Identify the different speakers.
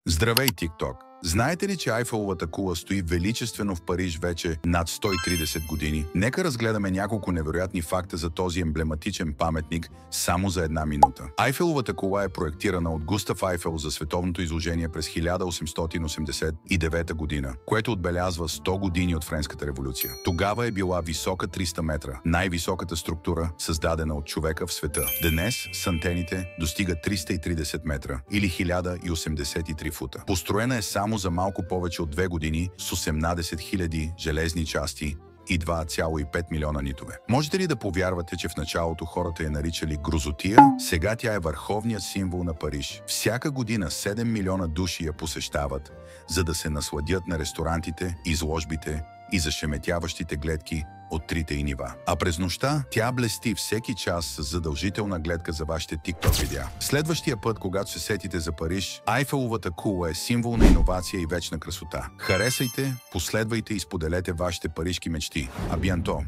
Speaker 1: Здравей, TikTok! Знаете ли, че Айфеловата кула стои величествено в Париж вече над 130 години? Нека разгледаме няколко невероятни факта за този емблематичен паметник само за една минута. Айфеловата кула е проектирана от Густав Айфел за световното изложение през 1889 година, което отбелязва 100 години от Френската революция. Тогава е била висока 300 метра, най-високата структура, създадена от човека в света. Днес с антените достига 330 метра или 1083 фута. Построена е само за малко повече от 2 години с 18 000 железни части и 2,5 милиона нитове. Можете ли да повярвате, че в началото хората я наричали грозотия? Сега тя е върховният символ на Париж. Всяка година 7 милиона души я посещават, за да се насладят на ресторантите, изложбите и зашеметяващите гледки от трите й нива. А през нощта тя блести всеки час с задължителна гледка за вашите TikTok видеа. Следващия път, когато се сетите за Париж, Айфеловата кула е символ на иновация и вечна красота. Харесайте, последвайте и споделете вашите парижки мечти. А бианто!